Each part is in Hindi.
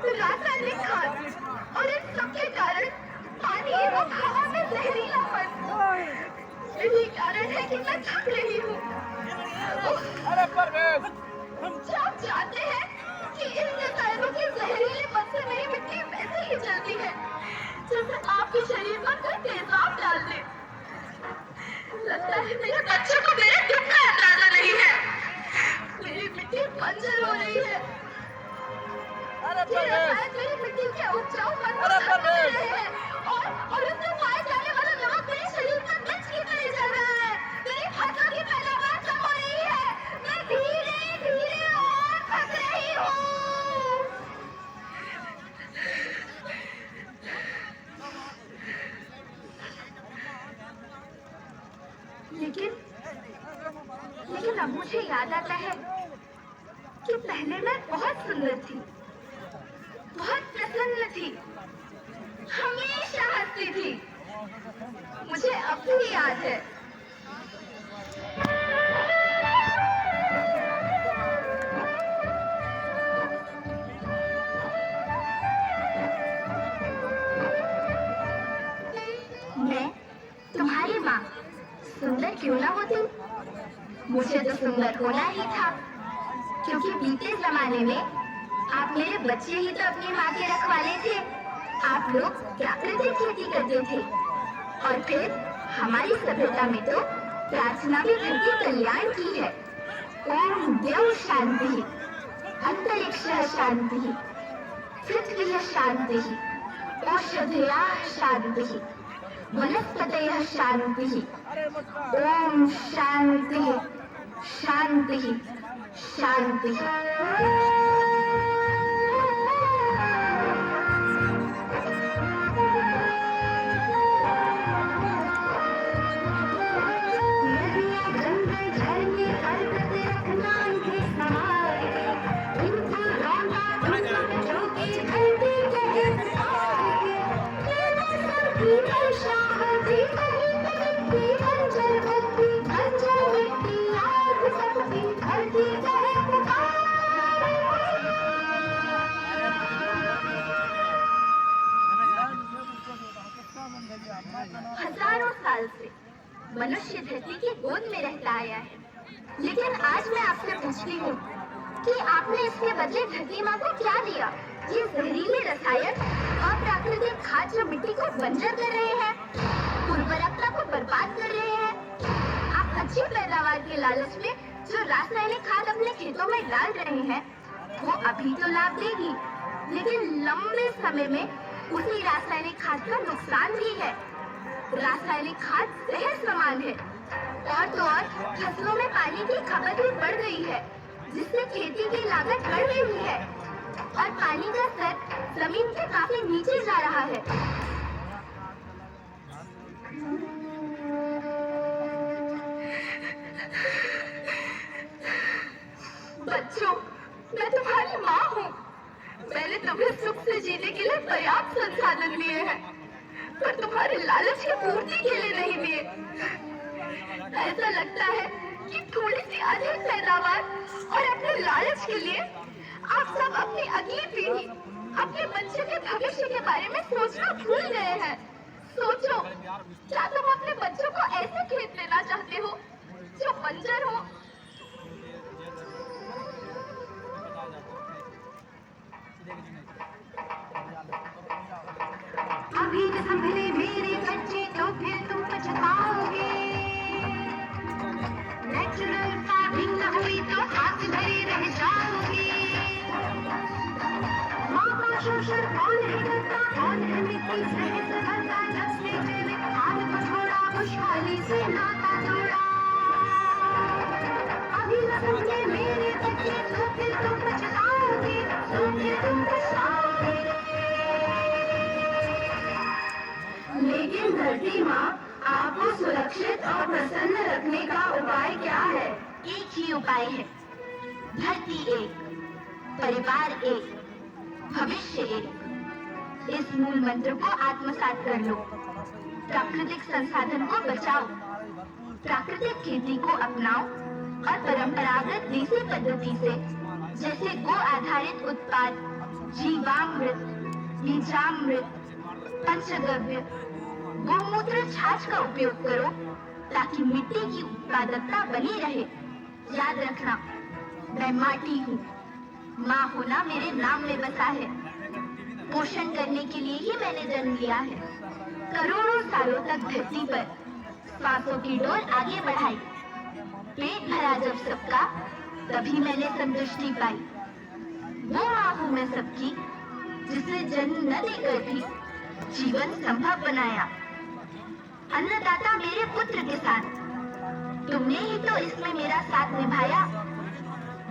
रासायनिक खाद और इन सबके कारण पानी और हवा में जहरीलापन। यही कारण है कि मैं थक रही हूँ। क्या आप जानते हैं कि इन रसायनों के जहरीलेपन से मेरी मिट्टी वैसे ही जलती है जैसे आपके शरीर पर कोई तेजाब डाल दे। लगता है मेरे बच्चों को मेरे दुख का अंदाजा नहीं है। मेरी मिट्टी बंजर हो रही है। ये रसायन मेरी मिट्टी के उपजाऊपन को खत्म कर रहे हैं और उससे पाए जाने वाला नमक मेरे शरीर पर मिर्च की तरह जल रहा है। मेरी फसलों की पैदावार कम हो रही है। मैं धीरे धीरे और थक रही हूँ। लेकिन अब मुझे याद आता है कि पहले मैं बहुत सुंदर थी, बहुत प्रसन्न थी, हमेशा हंसती थी। मुझे अब भी याद है। मैं तुम्हारी माँ सुंदर क्यों ना होती, मुझे तो सुंदर होना ही था, क्योंकि बीते जमाने में आप मेरे बच्चे ही तो अपनी माँ के रखवाले थे। आप लोग प्राकृतिक खेती करते थे और फिर हमारी सभ्यता में तो प्रार्थना भी धन के कल्याण की है। ओम द्यौ शांति, अंतरिक्ष शांति, पृथ्वी शांति, औषधयः शांति, वनस्पतयः शांति। ओम शांति शांति शांति। हजारों साल से मनुष्य धरती की गोद में रहता आया है, लेकिन आज मैं आपसे पूछती हूँ कि आपने इसके बदले धरती माँ को क्या दिया? ये जहरीले रसायन और प्राकृतिक खाद जो मिट्टी को बंजर कर रहे हैं, उर्वरकता को बर्बाद कर रहे हैं। आप अच्छी पैदावार के लालच में जो रासायनिक खाद अपने खेतों में डाल रहे हैं, वो अभी तो लाभ देगी, लेकिन लंबे समय में उसी रासायनिक खाद का नुकसान भी है। रासायनिक खाद जहर समान है और तो और फसलों में पानी की खपत भी बढ़ गई है, जिससे खेती की लागत बढ़ रही है और पानी का स्तर जमीन से काफी नीचे जा रहा है। बच्चों, मैं तुम्हारी माँ हूँ। मैंने तुम्हें सुख से जीने के लिए पर्याप्त संसाधन दिए हैं, पर तुम्हारे लालच की पूर्ति के लिए नहीं दिए। ऐसा लगता है कि थोड़ी सी अधिक पैदावार और अपने लालच के लिए आप सब अपनी अगली पीढ़ी, अपने बच्चे के भविष्य के बारे में सोचना भूल गए हैं। सोचो, क्या तुम अपने बच्चों को ऐसे खेत देना चाहते हो जो बंजर हो? अभी जो संभले मेरे बच्चे तो फिर तुम पछताओगे। नेचुरल फार्मिंग न हुई तो हाथ धरे रह जाओगे। माँ का शोषण कौन है करता, कौन है मिट्टी से संभलता, जब से जैविक खाद को छोड़ा, खुशहाली से नाता तोड़ा। अभी न संभले मेरे बच्चे तो फिर तुम पछताओगे, तो फिर तुम पछताओगे। लेकिन धरती माँ आपको सुरक्षित और प्रसन्न रखने का उपाय क्या है? एक ही उपाय है, धरती एक, परिवार एक, भविष्य एक। इस मूल मंत्र को आत्मसात कर लो। प्राकृतिक संसाधन को बचाओ, प्राकृतिक खेती को अपनाओ और परंपरागत देसी पद्धति से, जैसे गो आधारित उत्पाद, जीवामृत, बीजामृत, पंचगव्य, गोमूत्र छाछ का उपयोग करो ताकि मिट्टी की उत्पादकता बनी रहे। याद रखना, मैं माटी हूँ। माँ होना मेरे नाम में बसा है। पोषण करने के लिए ही मैंने जन्म लिया है। करोड़ों सालों तक धरती पर सांसों की डोर आगे बढ़ाई। पेट भरा जब सबका, तभी मैंने संतुष्टि पाई। वो माँ हूँ मैं सबकी, जिसने जन्म न देकर भी जीवन संभव बनाया। अन्नदाता मेरे पुत्र किसान, तुमने ही तो इसमें मेरा साथ निभाया।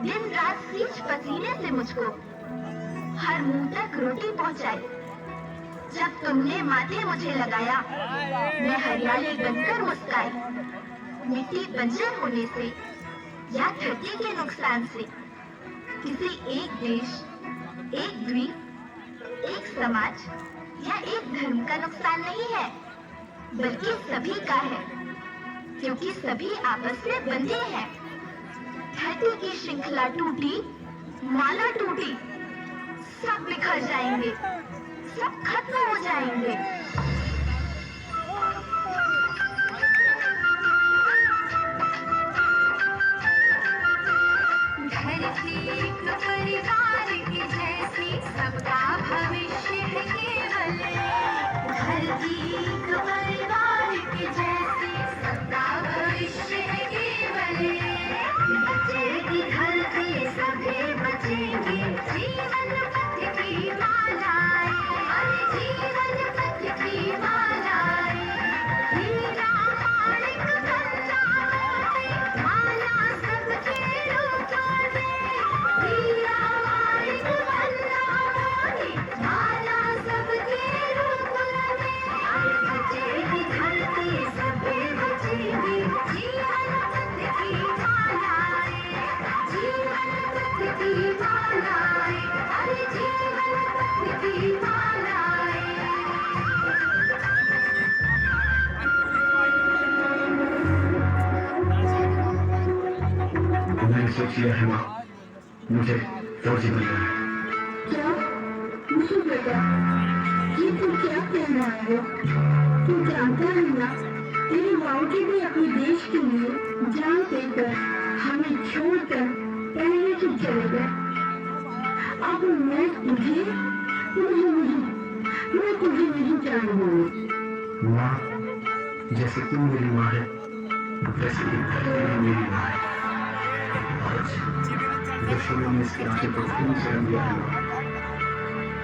दिन रात सींच पसीने से मुझको हर मुंह तक रोटी पहुंचाई। जब तुमने माथे मुझे लगाया, मैं हरियाली बनकर मुस्काई। मिट्टी बंजर होने से या धरती के नुकसान से किसी एक देश, एक द्वीप, एक समाज या एक धर्म का नुकसान नहीं है, बल्कि सभी का है, क्योंकि सभी आपस में बंधे हैं। धरती की श्रृंखला टूटी, माला टूटी, सब बिखर जाएंगे, सब खत्म हो जाएंगे। धरती एक परिवार की जैसी, सबका भविष्य है केवल। धरती एक परिवार की जैसी, सबका भविष्य है केवल। बचेगी धरती, सभी बचेंगे। जीवन पथ की मालाएं, अरे जीवन पथ की मालाएं। हीरा माणिक गंगा मोती, माला सबके रूपों में। हीरा माणिक गंगा मोती, माला सबके रूपों में। अरे बचेगी धरती, सभी बचेंगे। जीवन पथ की मालाएं, जीवन पथ की मालाएं, अरे जीवन पथ की मालाएं। मैंने सोच लिया है माँ, मुझे फौजी बनना है। क्या? मुझे बेटा, ये तुम क्या कह रहा हो? तू जानता है ना, तेरे बाबूजी भी अपने देश के लिए जान देकर हमें छोड़कर पहले से चले गए। अब मैं तुझे नहीं जानूंगी। माँ, जैसे तुम मेरी माँ है, वैसे ही धरती भी मेरी माँ है। आज दुश्मनों ने इसके आंखें को खून से रंग दिया है माँ।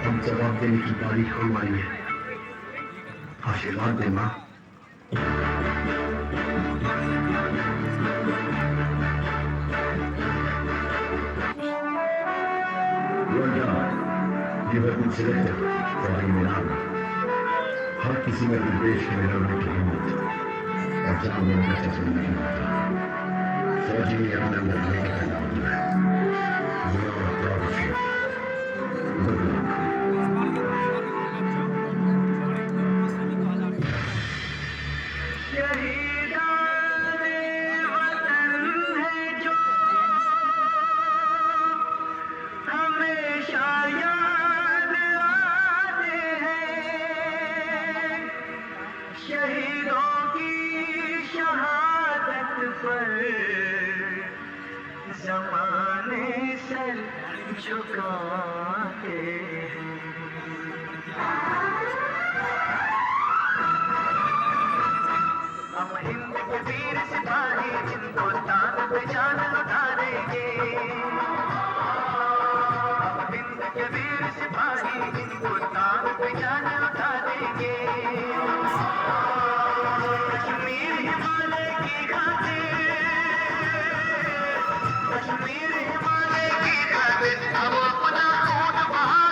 अब जवाब देने की बारी हम आई है। आशीर्वाद दे माँ। You have been selected for the Indian Army. हर किसी में अपने देश के लिए लड़ने की हिम्मत और जान देने का जज्बा नहीं होता। फौजी में अभिनंदन नहीं करना होता है। You are a proud of you. Good luck. शहीदों की शहादत पर ज़माने सर झुकाते हैं। हम हिंद के वीर सिपाही, जिनको तान पे जान लुटा देंगे। हम हिंद के वीर सिपाही, जिनको तान पे जान लुटा देंगे। कश्मीर हिमालय की खातिर, कश्मीर हिमालय की खातिर अब अपना खून बहा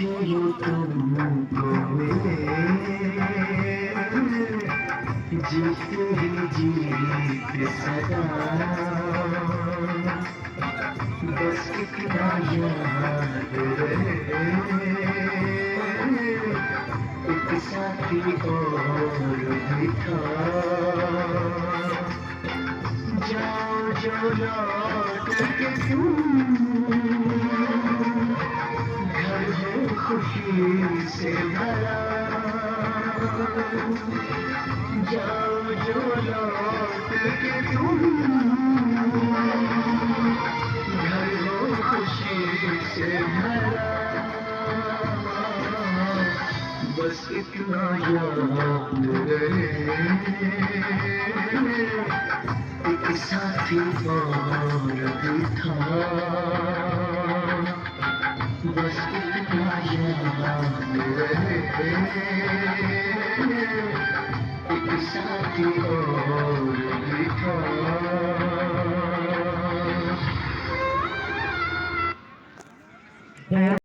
फिर तुमको मिले जीते ही जीत सदा बस इतना याद रहे एक साथी और भी था जाओ जो लौट के तुम घर हो खुशी से भरा जाओ जो लौट के तुम घर हो खुशी से भरा बस इतना याद रहे एक साथी और भी था बस इतना याद रहे एक साथी और भी था